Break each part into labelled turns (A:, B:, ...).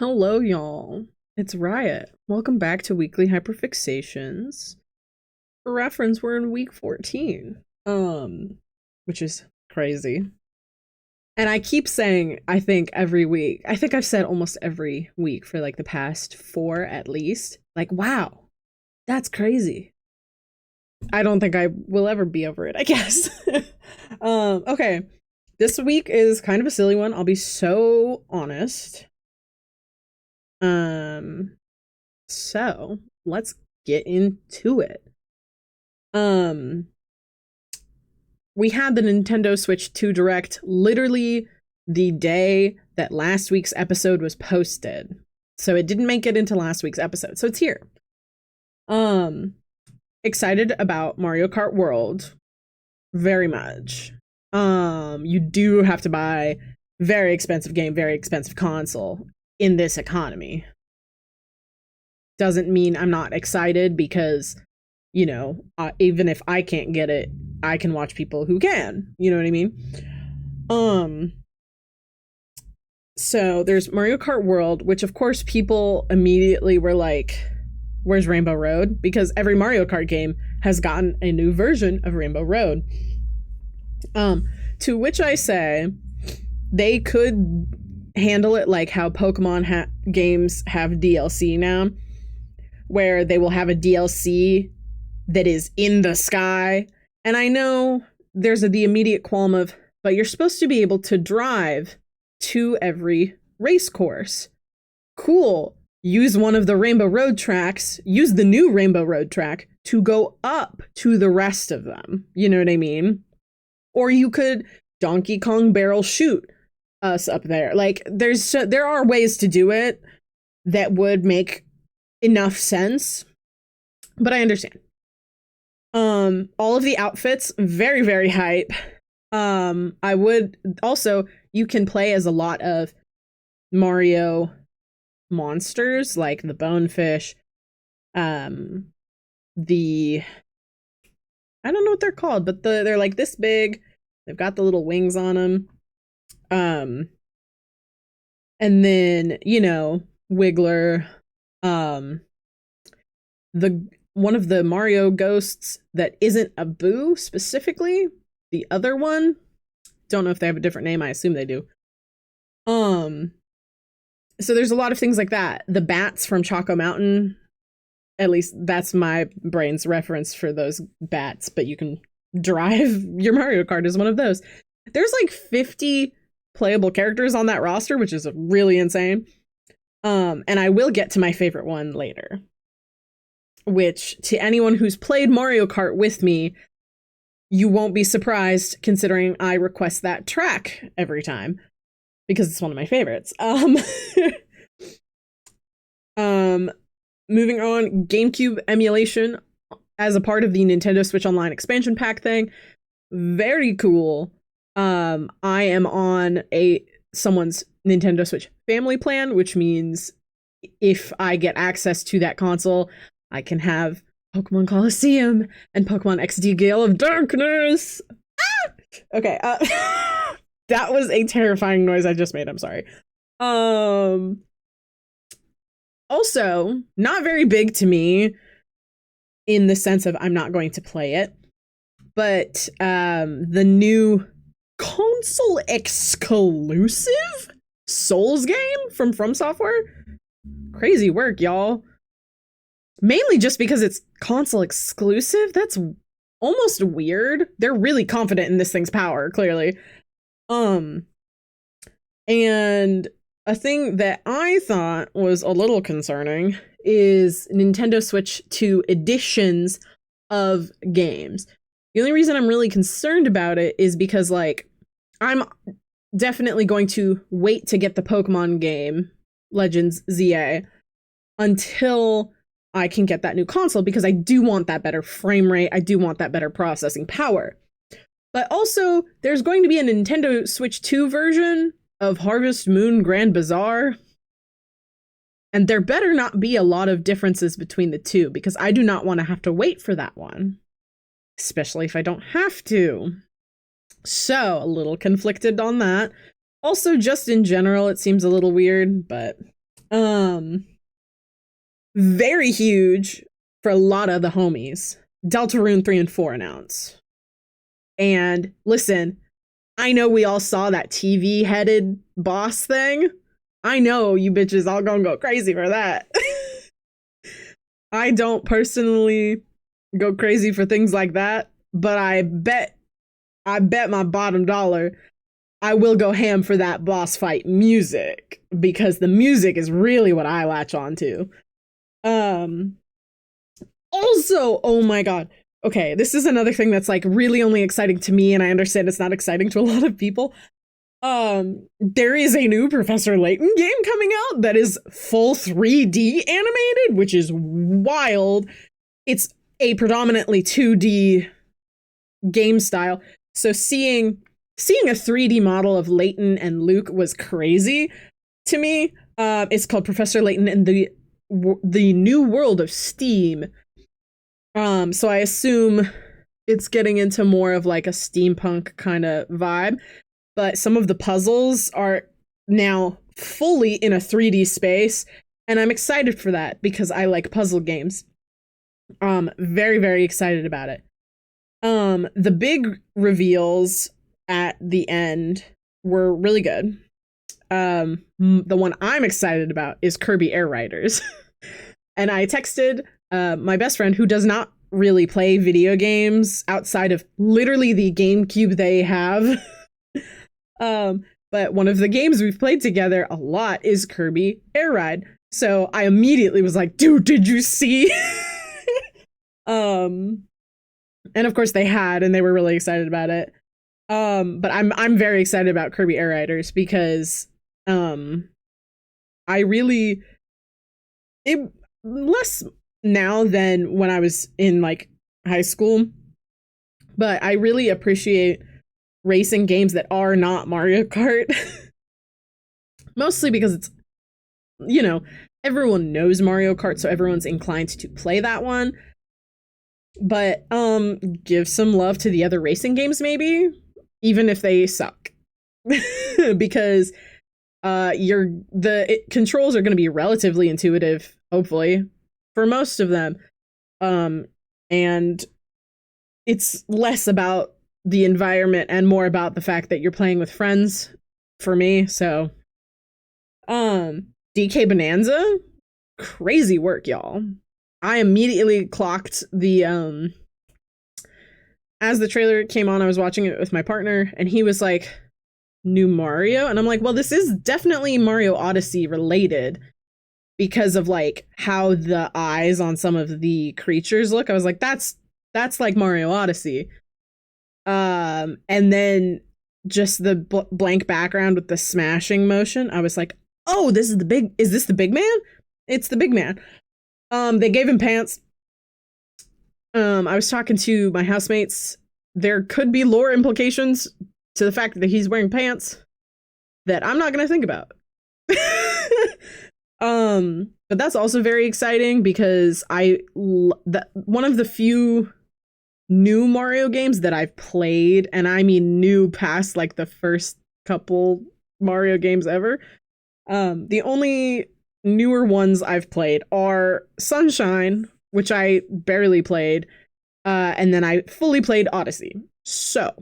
A: Hello, y'all. It's Riot. Welcome back to Weekly Hyperfixations. For reference, we're in week 14. Which is crazy. And I keep saying, I think every week. I think I've said almost every week for like the past 4 at least. Like, wow, that's crazy. I don't think I will ever be over it, I guess. Okay. This week is kind of a silly one. I'll be so honest. So let's get into it. We had the Nintendo Switch 2 Direct literally the day that last week's episode was posted. So it didn't make it into last week's episode. So it's here. Excited about Mario Kart World. Very much. You do have to buy very expensive game, very expensive console in this economy. Doesn't mean I'm not excited because, you know, even if I can't get it, I can watch people who can. You know what I mean? So there's Mario Kart World, which of course people immediately were like, where's Rainbow Road? Because every Mario Kart game has gotten a new version of Rainbow Road. To which I say, they could handle it like how Pokemon games have DLC now, where they will have a DLC that is in the sky. And I know there's the immediate qualm of, but you're supposed to be able to drive to every race course. Cool. Use one of the Rainbow Road tracks, use the new Rainbow Road track to go up to the rest of them. You know what I mean? Or you could Donkey Kong barrel shoot us up there. Like, there are ways to do it that would make enough sense, but I understand. All of the outfits, very, very hype. I would also, you can play as a lot of Mario monsters, like the bonefish, I don't know what they're called, but they're like this big. They've got the little wings on them. And then, you know, Wiggler, one of the Mario ghosts that isn't a Boo specifically, the other one, don't know if they have a different name. I assume they do. So there's a lot of things like that. The bats from Choco Mountain, at least that's my brain's reference for those bats, but you can drive your Mario Kart as one of those. There's like 50 playable characters on that roster, which is really insane. And I will get to my favorite one later, which, to anyone who's played Mario Kart with me, you won't be surprised considering I request that track every time because it's one of my favorites. Moving on, GameCube emulation as a part of the Nintendo Switch Online expansion pack thing. Very cool. I am on someone's Nintendo Switch family plan, which means if I get access to that console, I can have Pokemon Coliseum and Pokemon XD Gale of Darkness. Ah! Okay, that was a terrifying noise I just made. I'm sorry. Also, not very big to me in the sense of I'm not going to play it, but the new console exclusive Souls game from Software. Crazy work, y'all. Mainly just because it's console exclusive. That's almost weird. They're really confident in this thing's power, clearly. And a thing that I thought was a little concerning is Nintendo Switch 2 editions of games. The only reason I'm really concerned about it is because, like, I'm definitely going to wait to get the Pokemon game, Legends ZA, until I can get that new console, because I do want that better frame rate. I do want that better processing power. But also, there's going to be a Nintendo Switch 2 version of Harvest Moon Grand Bazaar. And there better not be a lot of differences between the two, because I do not want to have to wait for that one. Especially if I don't have to. So, a little conflicted on that. Also, just in general, it seems a little weird, but Um, Very huge for a lot of the homies. Deltarune 3 and 4 announced. And listen, I know we all saw that TV headed boss thing. I know you bitches all gonna go crazy for that. I don't personally go crazy for things like that, but I bet my bottom dollar I will go ham for that boss fight music because the music is really what I latch on to. Um Also, oh my god. Okay, this is another thing that's like really only exciting to me, and I understand it's not exciting to a lot of people. There is a new Professor Layton game coming out that is full 3D animated, which is wild. It's a predominantly 2D game style. So seeing a 3D model of Layton and Luke was crazy to me. It's called Professor Layton and the New World of Steam. So I assume it's getting into more of like a steampunk kind of vibe, but some of the puzzles are now fully in a 3D space, and I'm excited for that because I like puzzle games. Very, very excited about it. The big reveals at the end were really good. The one I'm excited about is Kirby Air Riders. And I texted my best friend, who does not really play video games outside of literally the GameCube they have. But one of the games we've played together a lot is Kirby Air Ride. So I immediately was like, dude, did you see? And of course they had, and they were really excited about it. But I'm very excited about Kirby Air Riders because I really less now than when I was in like high school, but I really appreciate racing games that are not Mario Kart. Mostly because it's, you know, everyone knows Mario Kart, so everyone's inclined to play that one. But give some love to the other racing games maybe, even if they suck. Because controls are going to be relatively intuitive, hopefully, for most of them. And it's less about the environment and more about the fact that you're playing with friends for me. So DK Bonanza, crazy work, y'all. I immediately clocked the as the trailer came on, I was watching it with my partner, and he was like, new Mario? And I'm like, well, this is definitely Mario Odyssey related because of like how the eyes on some of the creatures look. I was like, that's like Mario Odyssey. And then just the blank background with the smashing motion, I was like, oh, is this the big man? It's the big man. They gave him pants. I was talking to my housemates. There could be lore implications to the fact that he's wearing pants that I'm not going to think about. But that's also very exciting because one of the few new Mario games that I've played, and I mean new past like the first couple Mario games ever. The only newer ones I've played are Sunshine, which I barely played, and then I fully played Odyssey. So,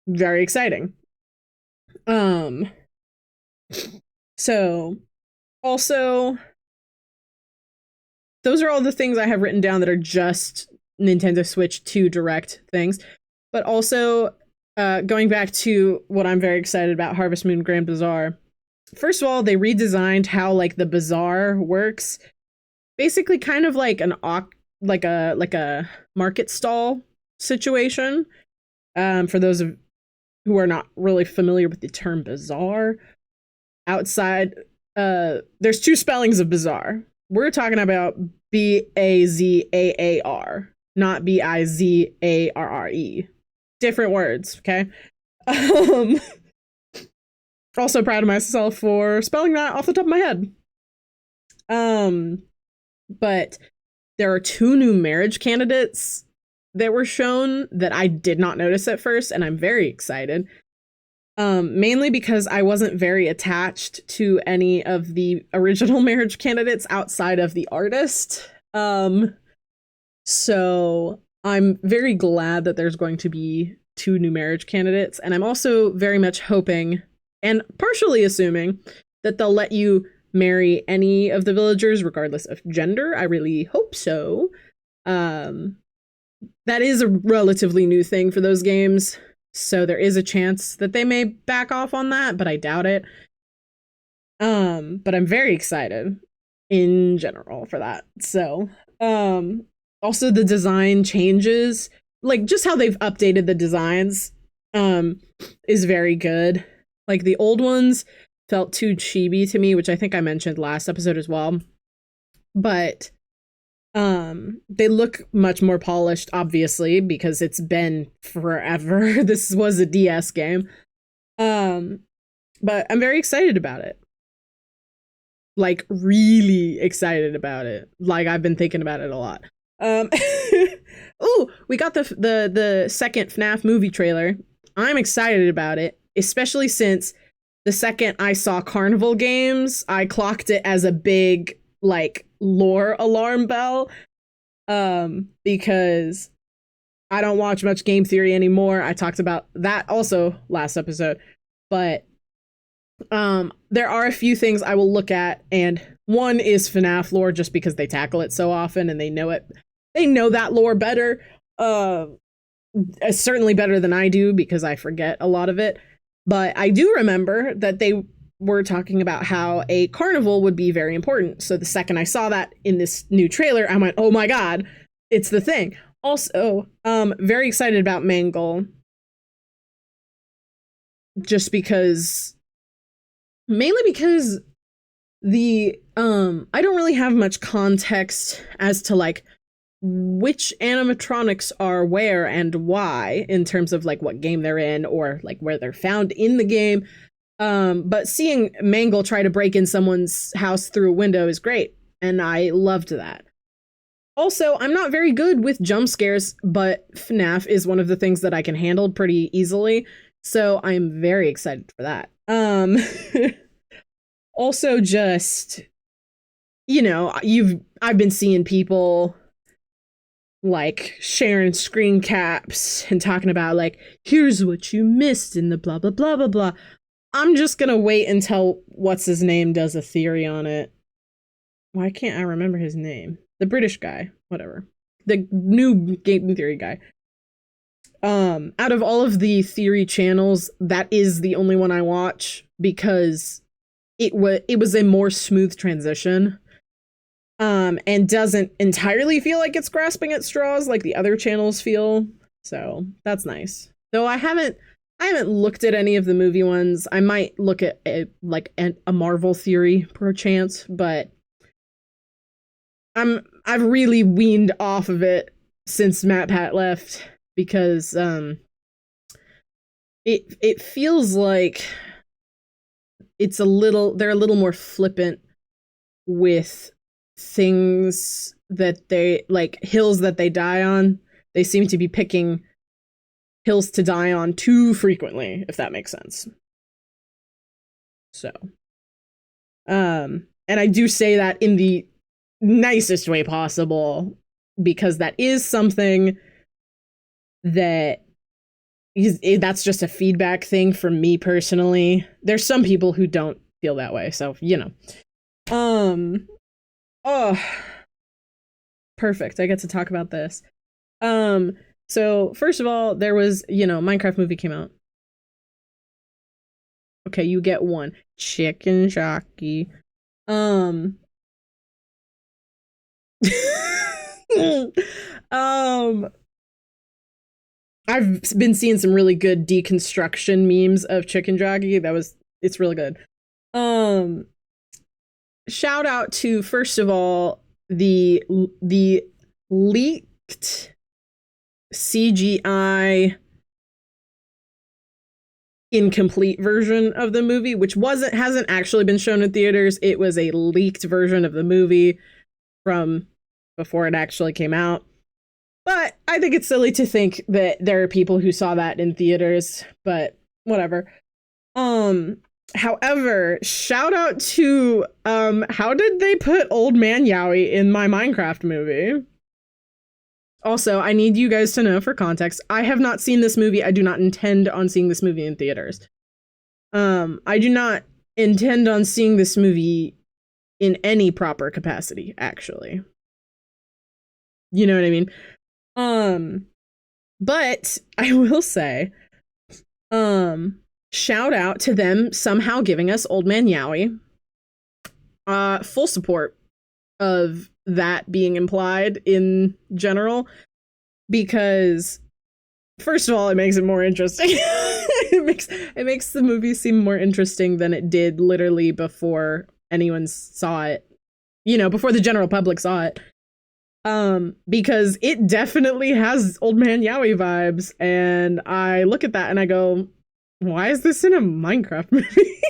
A: very exciting. So, also, those are all the things I have written down that are just Nintendo Switch 2 Direct things. But also, going back to what I'm very excited about, Harvest Moon Grand Bazaar. First of all, they redesigned how like the bazaar works. Basically kind of like like a market stall situation. For those who are not really familiar with the term bazaar, outside there's two spellings of bazaar. We're talking about Bazaar, not Bizarre. Different words, okay? Also proud of myself for spelling that off the top of my head. But there are two new marriage candidates that were shown that I did not notice at first, and I'm very excited. Mainly because I wasn't very attached to any of the original marriage candidates outside of the artist. So I'm very glad that there's going to be 2 new marriage candidates, and I'm also very much hoping and partially assuming that they'll let you marry any of the villagers regardless of gender. I really hope so. That is a relatively new thing for those games, so there is a chance that they may back off on that, but I doubt it. But I'm very excited in general for that. So, also the design changes, like just how they've updated the designs, is very good. Like the old ones felt too chibi to me, which I think I mentioned last episode as well. But they look much more polished, obviously, because it's been forever. This was a DS game. But I'm very excited about it. Like, really excited about it. Like, I've been thinking about it a lot. Oh, we got the second FNAF movie trailer. I'm excited about it, especially since the second I saw Carnival Games, I clocked it as a big, like, lore alarm bell. Because I don't watch much game theory anymore. I talked about that also last episode. But there are a few things I will look at, and one is FNAF lore, just because they tackle it so often and they know it. They know that lore better. Certainly better than I do, because I forget a lot of it. But I do remember that they were talking about how a carnival would be very important. So the second I saw that in this new trailer, I went, oh my god, it's the thing. Also, very excited about Mangle. Just because, mainly because the, I don't really have much context as to like which animatronics are where and why in terms of like what game they're in or like where they're found in the game. But seeing Mangle try to break in someone's house through a window is great, and I loved that. Also, I'm not very good with jump scares, but FNAF is one of the things that I can handle pretty easily, so I'm very excited for that. Also just, you know, I've been seeing people like sharing screen caps and talking about like, here's what you missed in the blah blah blah blah blah. I'm just gonna wait until what's his name does a theory on it. Why can't I remember his name? The British guy, whatever. The new game theory guy. Out of all of the theory channels, that is the only one I watch because it was a more smooth transition. And doesn't entirely feel like it's grasping at straws like the other channels feel. So that's nice. Though I haven't looked at any of the movie ones. I might look at a Marvel theory perchance, but I've really weaned off of it since MatPat left because it feels like they're a little more flippant with things that they like, hills that they die on. They seem to be picking hills to die on too frequently, if that makes sense. So, and I do say that in the nicest way possible, because that is something that that's just a feedback thing from me personally. There's some people who don't feel that way, so you know. Oh, perfect. I get to talk about this. So first of all, there was, Minecraft movie came out. Okay, you get one. Chicken jockey. I've been seeing some really good deconstruction memes of chicken jockey. It's really good. Shout out to, first of all, the leaked CGI incomplete version of the movie, which hasn't actually been shown in theaters. It was a leaked version of the movie from before it actually came out. But I think it's silly to think that there are people who saw that in theaters, but whatever. Um, However, shout out to how did they put Old Man Yowie in my Minecraft movie? Also, I need you guys to know for context, I have not seen this movie. I do not intend on seeing this movie in theaters. I do not intend on seeing this movie in any proper capacity, actually. You know what I mean? But I will say, shout out to them somehow giving us Old Man Yowie. Full support of that being implied in general, because first of all, it makes it more interesting. it makes the movie seem more interesting than it did literally before anyone saw it. You know, before the general public saw it. Because it definitely has Old Man Yowie vibes, and I look at that and I go, why is this in a Minecraft movie?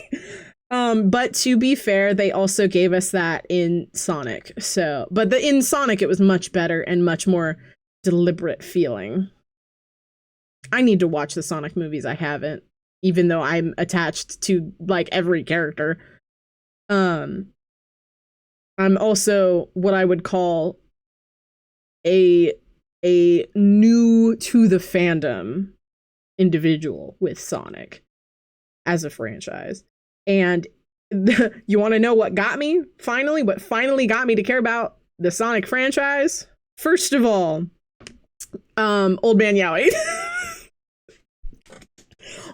A: But to be fair, they also gave us that in Sonic. So, but in Sonic, it was much better and much more deliberate feeling. I need to watch the Sonic movies. I haven't, even though I'm attached to like every character. I'm also what I would call a new to the fandom individual with Sonic as a franchise. And you want to know what got me finally? What finally got me to care about the Sonic franchise? First of all, Old Man Yowie.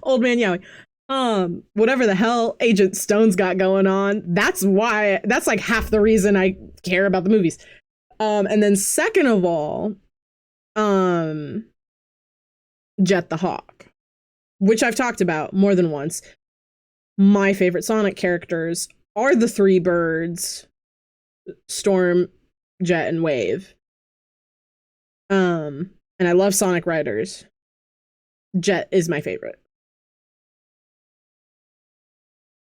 A: Old Man Yowie. Whatever the hell Agent Stone's got going on, that's like half the reason I care about the movies. And then second of all, Jet the Hawk, which I've talked about more than once. My favorite Sonic characters are the three birds, Storm, Jet, and Wave. And I love Sonic Riders. Jet is my favorite.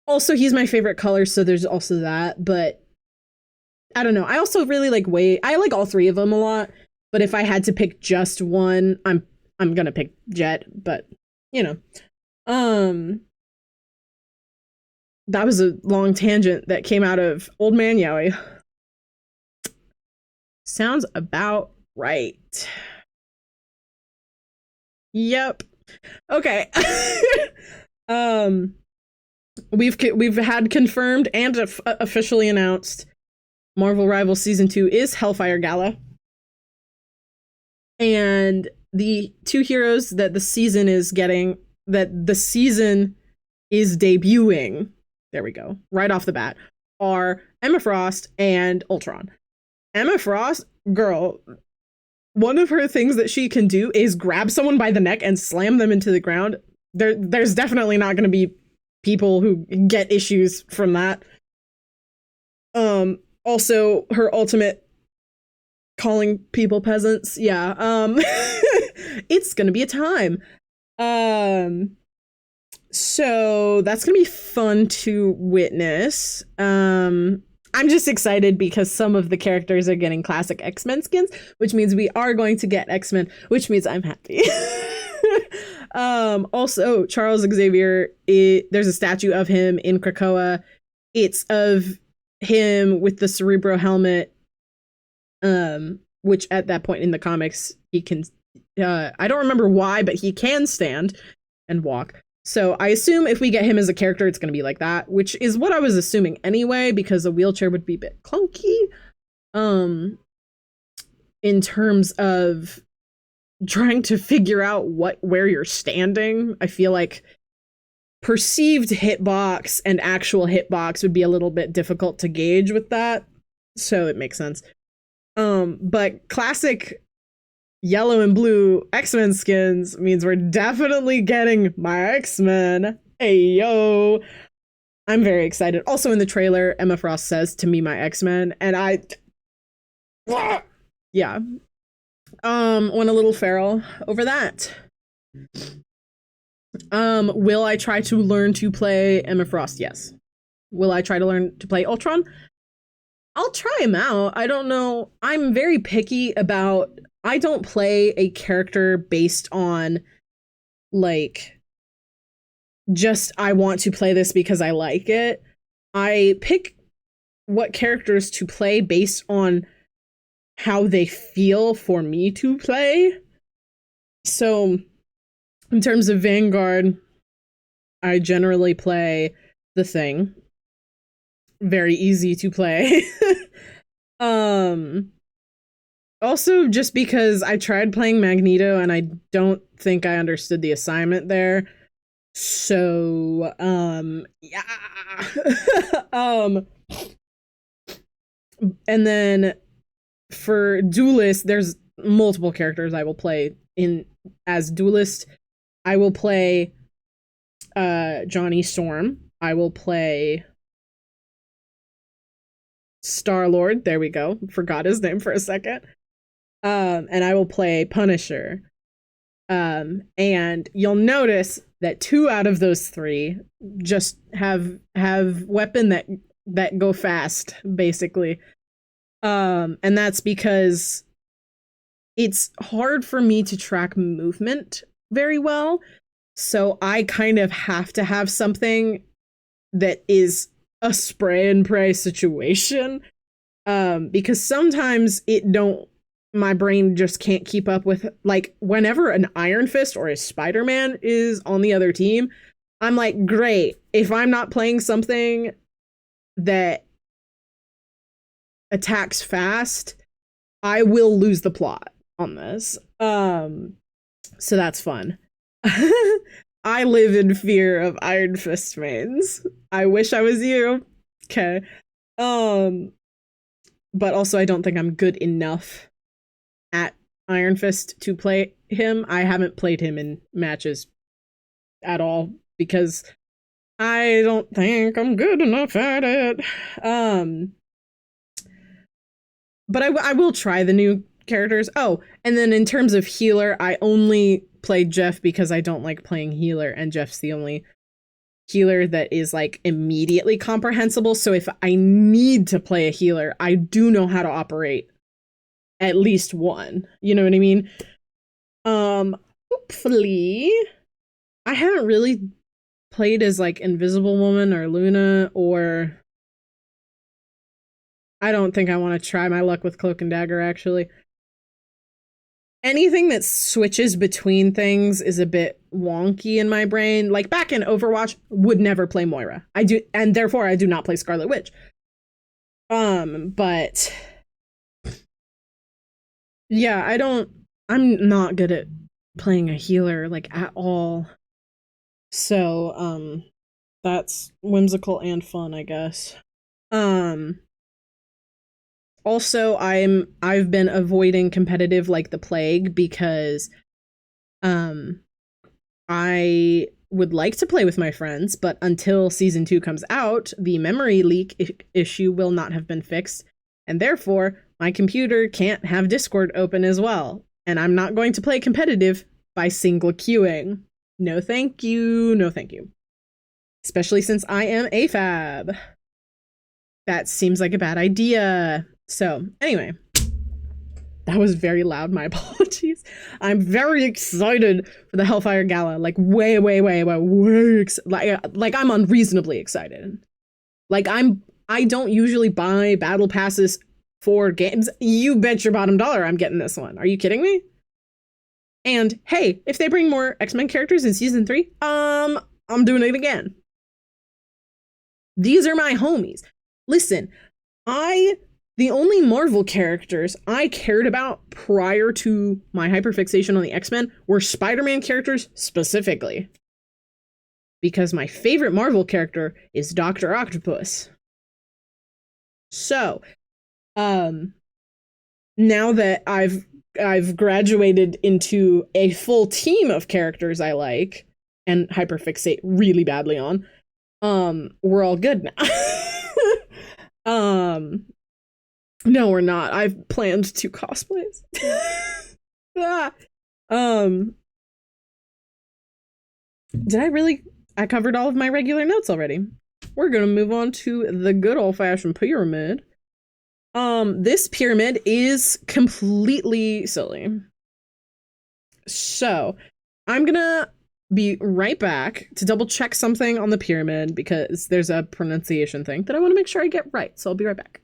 A: Also, he's my favorite color, so there's also that, but I don't know. I also really like Wave. I like all three of them a lot, but if I had to pick just one, I'm gonna pick Jet, but you know. That was a long tangent that came out of Old Man Yowie. Sounds about right. Yep. Okay. We've had confirmed and officially announced Marvel Rivals Season 2 is Hellfire Gala. And the two heroes that the season is getting, that the season is debuting, there we go, right off the bat, are Emma Frost and Ultron. Emma Frost, girl, one of her things that she can do is grab someone by the neck and slam them into the ground. There's definitely not going to be people who get issues from that. Also, her ultimate, calling people peasants, yeah. It's gonna be a time. So that's gonna be fun to witness. I'm just excited because some of the characters are getting classic X-Men skins, which means we are going to get X-Men, which means I'm happy. Also, Charles Xavier, there's a statue of him in Krakoa. It's of him with the Cerebro helmet, which at that point in the comics, he can, I don't remember why, but he can stand and walk. So I assume if we get him as a character, it's going to be like that, which is what I was assuming anyway, because a wheelchair would be a bit clunky. In terms of trying to figure out where you're standing, I feel like perceived hitbox and actual hitbox would be a little bit difficult to gauge with that. So it makes sense. But classic yellow and blue X-Men skins means we're definitely getting my X-Men. Hey, yo. I'm very excited. Also in the trailer, Emma Frost says to me, my X-Men, and yeah. Went a little feral over that. Will I try to learn to play Emma Frost? Yes. Will I try to learn to play Ultron? I'll try him out. I don't know. I'm very picky about, I don't play a character based on like just I want to play this because I like it. I pick what characters to play based on how they feel for me to play. So, in terms of Vanguard, I generally play the Thing. Very easy to play. Also, just because I tried playing Magneto and I don't think I understood the assignment there. So, yeah. And then for Duelist, there's multiple characters I will play in as Duelist. I will play Johnny Storm. I will play Star-Lord. There we go. Forgot his name for a second. And I will play Punisher. And you'll notice that 2 out of those 3 just have weapon that go fast, basically. And that's because it's hard for me to track movement very well. So I kind of have to have something that is a spray and pray situation. Because sometimes my brain just can't keep up with, like, whenever an Iron Fist or a Spider-Man is on the other team, I'm like, great. If I'm not playing something that attacks fast, I will lose the plot on this. So that's fun. I live in fear of Iron Fist mains. I wish I was you. Okay. But also I don't think I'm good enough at Iron Fist to play him. I haven't played him in matches at all because I don't think I'm good enough at it. But I will try the new characters. Oh, and then in terms of healer, I only play Jeff because I don't like playing healer, and Jeff's the only healer that is like immediately comprehensible. So if I need to play a healer, I do know how to operate at least one. You know what I mean? Hopefully I haven't really played as like Invisible Woman or Luna, or I don't think I want to try my luck with Cloak and Dagger, actually. Anything that switches between things is a bit wonky in my brain. Like back in Overwatch, would never play Moira. I do, and therefore I do not play Scarlet Witch. But yeah, I'm not good at playing a healer, like, at all. So, that's whimsical and fun, I guess. Also, I've been avoiding competitive like the plague because I would like to play with my friends, but until season 2 comes out, the memory leak issue will not have been fixed, and therefore my computer can't have Discord open as well. And I'm not going to play competitive by single queuing. No thank you. No thank you. Especially since I am AFAB. That seems like a bad idea. So, anyway, that was very loud. My apologies. I'm very excited for the Hellfire Gala. Like, way like I'm unreasonably excited. Like, I don't usually buy battle passes for games. You bet your bottom dollar I'm getting this one. Are you kidding me? And hey, if they bring more X-Men characters in season 3, I'm doing it again. These are my homies. Listen, the only Marvel characters I cared about prior to my hyperfixation on the X-Men were Spider-Man characters specifically. Because my favorite Marvel character is Dr. Octopus. So, now that I've graduated into a full team of characters I like and hyperfixate really badly on, we're all good now. No, we're not. I've planned 2 cosplays. I covered all of my regular notes already. We're gonna move on to the good old-fashioned pyramid. This pyramid is completely silly. So, I'm gonna be right back to double check something on the pyramid because there's a pronunciation thing that I want to make sure I get right. So I'll be right back.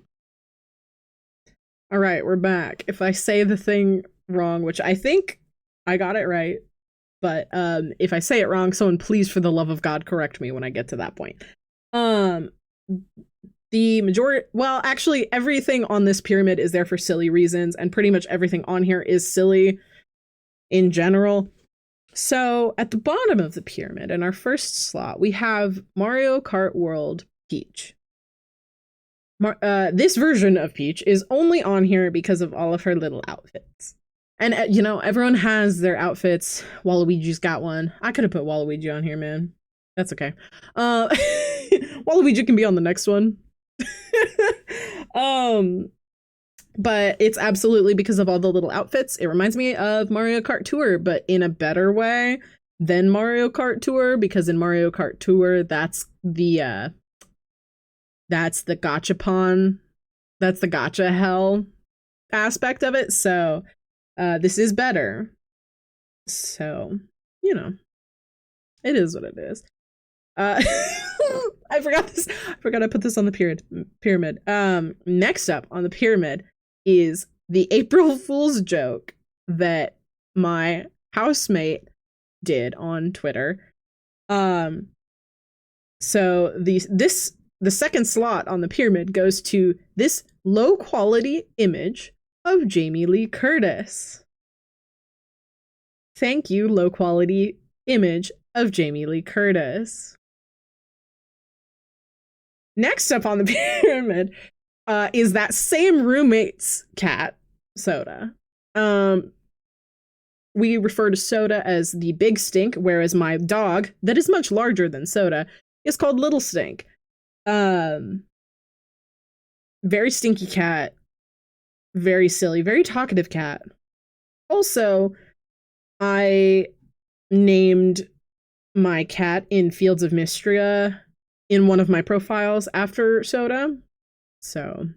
A: All right, we're back. If I say the thing wrong, which I think I got it right, but if I say it wrong, someone please, for the love of God, correct me when I get to that point. The majority, well, actually, everything on this pyramid is there for silly reasons, and pretty much everything on here is silly in general. So at the bottom of the pyramid, in our first slot, we have Mario Kart World Peach. This version of Peach is only on here because of all of her little outfits. And, you know, everyone has their outfits. Waluigi's got one. I could have put Waluigi on here, man. That's okay. Waluigi can be on the next one. But it's absolutely because of all the little outfits. It reminds me of Mario Kart Tour, but in a better way than Mario Kart Tour, because in Mario Kart Tour, that's the gachapon, that's the gacha hell aspect of it. So this is better. So, you know, it is what it is. I forgot I put this on the pyramid. Next up on the pyramid is the April Fool's joke that my housemate did on Twitter. So the second slot on the pyramid goes to this low quality image of Jamie Lee Curtis. Thank you, low quality image of Jamie Lee Curtis. Next up on the pyramid is that same roommate's cat, Soda. We refer to Soda as the Big Stink, whereas my dog, that is much larger than Soda, is called Little Stink. Very stinky cat. Very silly. Very talkative cat. Also, I named my cat in Fields of Mystria in one of my profiles after Soda. So,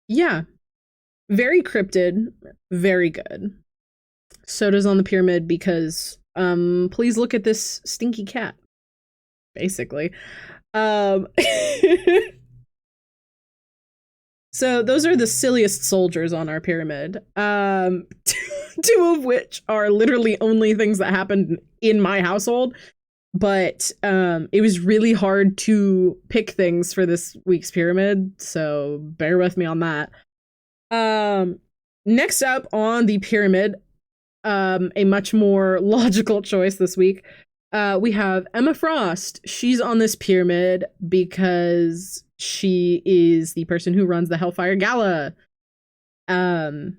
A: yeah. Very cryptid. Very good. Soda's on the pyramid because, please look at this stinky cat. Basically. So those are the silliest soldiers on our pyramid. Two of which are literally only things that happened in my household. But it was really hard to pick things for this week's pyramid, so bear with me on that. Next up on the pyramid, a much more logical choice this week, we have Emma Frost. She's on this pyramid because she is the person who runs the Hellfire Gala. And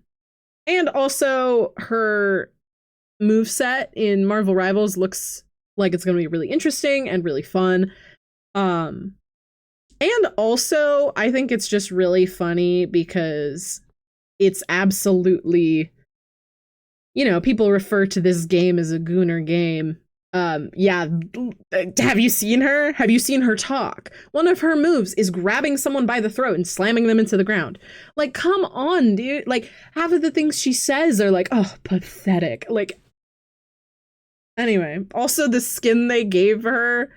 A: also her moveset in Marvel Rivals looks like it's going to be really interesting and really fun. And also, I think it's just really funny because it's absolutely, you know, people refer to this game as a gooner game. Yeah, have you seen her? Have you seen her talk? One of her moves is grabbing someone by the throat and slamming them into the ground. Like, come on, dude. Like, half of the things she says are like, oh, pathetic. Like, anyway, also the skin they gave her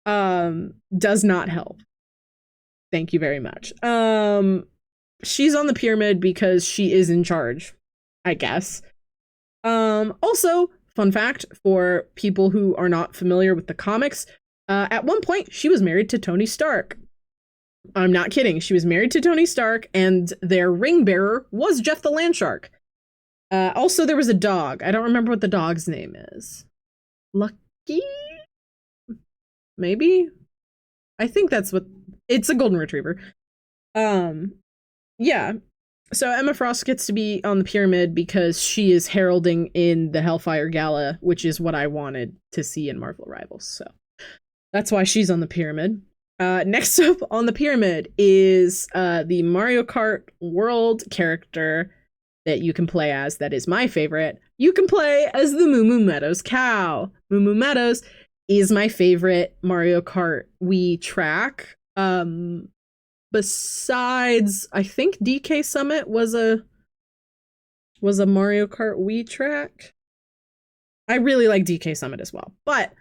A: does not help. Thank you very much. She's on the pyramid because she is in charge, I guess. Also, fun fact for people who are not familiar with the comics, at one point she was married to Tony Stark. I'm not kidding. She was married to Tony Stark, and their ring bearer was Jeff the Landshark. Also, there was a dog. I don't remember what the dog's name is. Lucky? Maybe? I think that's what... It's a golden retriever. Yeah. So Emma Frost gets to be on the pyramid because she is heralding in the Hellfire Gala, which is what I wanted to see in Marvel Rivals. So that's why she's on the pyramid. Next up on the pyramid is the Mario Kart World character that you can play as. That is my favorite. You can play as the Moo Moo Meadows cow. Moo Moo Meadows is my favorite Mario Kart Wii track. Besides, I think DK Summit was a Mario Kart Wii track. I really like DK Summit as well. But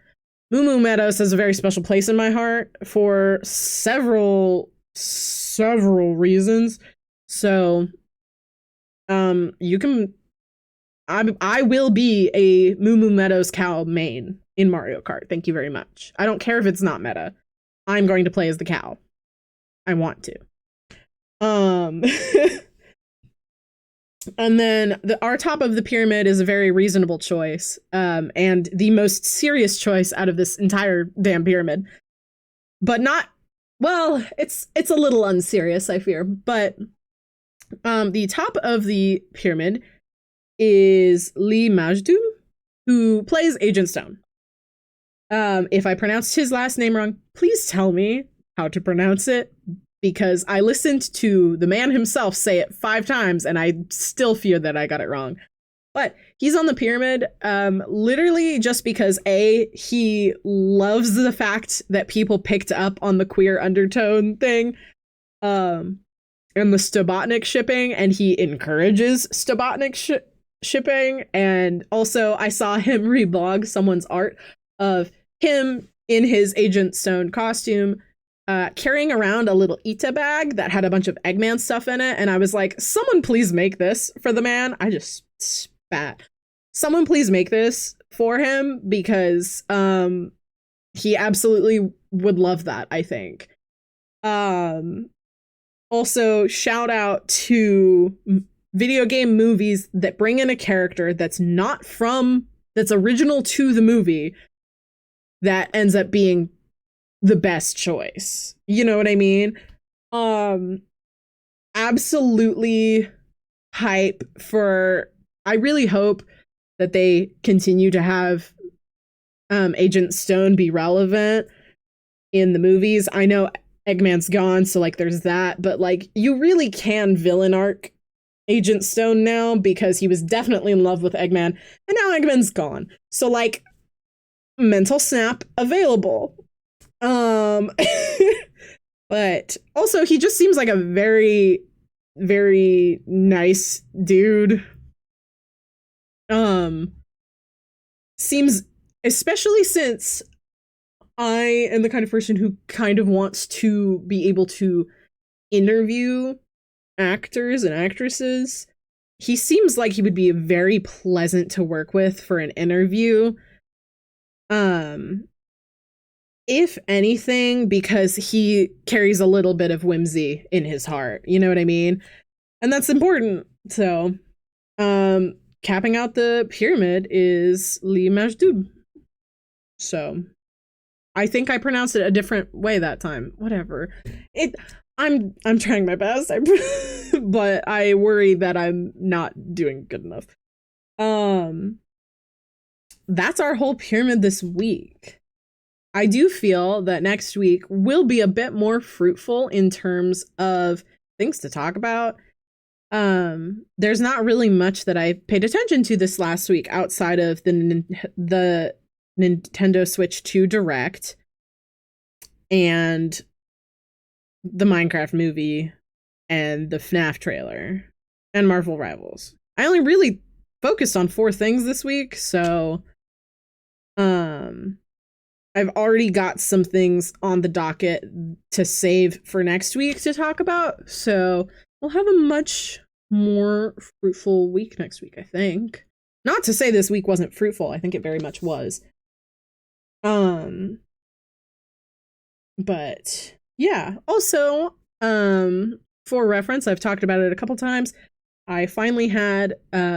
A: Moo Moo Meadows has a very special place in my heart for several reasons. So, you can. I will be a Moo Moo Meadows cow main in Mario Kart. Thank you very much. I don't care if it's not meta. I'm going to play as the cow. I want to. And then our top of the pyramid is a very reasonable choice, and the most serious choice out of this entire damn pyramid. But not, well, it's a little unserious, I fear. But the top of the pyramid is Lee Majdu, who plays Agent Stone. If I pronounced his last name wrong, please tell me how to pronounce it, because I listened to the man himself say it 5 times and I still fear that I got it wrong. But he's on the pyramid literally just because he loves the fact that people picked up on the queer undertone thing and the Stobotnik shipping, and he encourages Stobotnik shipping. And also I saw him reblog someone's art of him in his Agent Stone costume carrying around a little Ita bag that had a bunch of Eggman stuff in it. And I was like, someone please make this for the man. I just spat. Someone please make this for him, because he absolutely would love that, I think. Also, shout out to video game movies that bring in a character that's original to the movie, that ends up being the best choice. You know what I mean? Absolutely hype for, I really hope that they continue to have Agent Stone be relevant in the movies. I know Eggman's gone, so like there's that, but like you really can villain arc Agent Stone now, because he was definitely in love with Eggman, and now Eggman's gone. So like, mental snap available. But also he just seems like a very, very nice dude. Seems, especially since I am the kind of person who kind of wants to be able to interview actors and actresses, he seems like he would be very pleasant to work with for an interview. If anything, because he carries a little bit of whimsy in his heart, you know what I mean? And that's important. So, capping out the pyramid is Lee Majdoub. So, I think I pronounced it a different way that time. Whatever. I'm trying my best, but I worry that I'm not doing good enough. That's our whole pyramid this week. I do feel that next week will be a bit more fruitful in terms of things to talk about. There's not really much that I paid attention to this last week outside of the Nintendo Switch 2 Direct and the Minecraft movie and the FNAF trailer and Marvel Rivals. I only really focused on 4 things this week, so I've already got some things on the docket to save for next week to talk about, so we'll have a much more fruitful week next week, I think. Not to say this week wasn't fruitful, I think it very much was. But yeah, also, for reference, I've talked about it a couple times. I finally had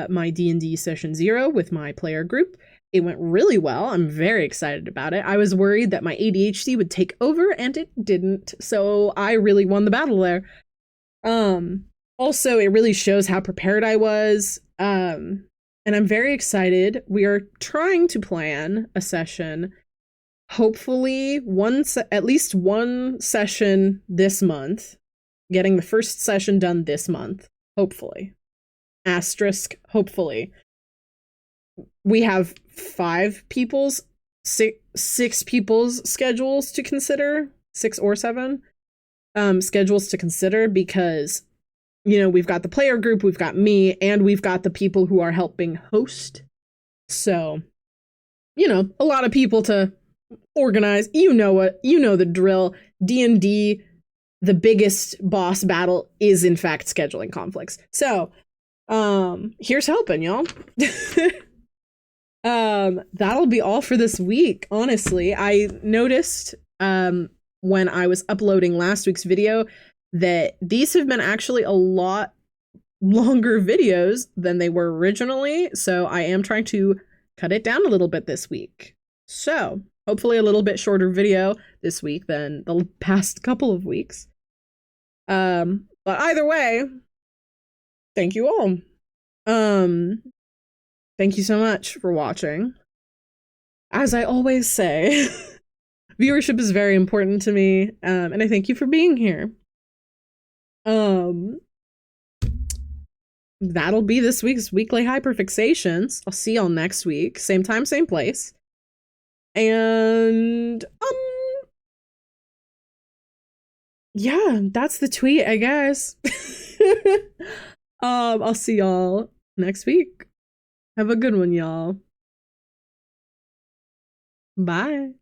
A: my D&D session 0 with my player group. It went really well. I'm very excited about it. I was worried that my ADHD would take over, and it didn't. So I really won the battle there. Also, it really shows how prepared I was. And I'm very excited. We are trying to plan a session. Hopefully, at least one session this month. Getting the first session done this month. Hopefully. Asterisk, hopefully. We have 6 people's schedules to consider, 6 or 7 schedules to consider, because, you know, we've got the player group, we've got me, and we've got the people who are helping host. So you know, a lot of people to organize. You know the drill. D&D, the biggest boss battle is in fact scheduling conflicts. So, here's hoping, y'all. That'll be all for this week. Honestly, I noticed when I was uploading last week's video that these have been actually a lot longer videos than they were originally, so I am trying to cut it down a little bit this week. So, hopefully a little bit shorter video this week than the past couple of weeks. But either way, thank you all. Thank you so much for watching. As I always say, viewership is very important to me, and I thank you for being here. That'll be this week's Weekly Hyperfixations. I'll see y'all next week. Same time, same place. And, yeah, that's the tweet, I guess. I'll see y'all next week. Have a good one, y'all. Bye.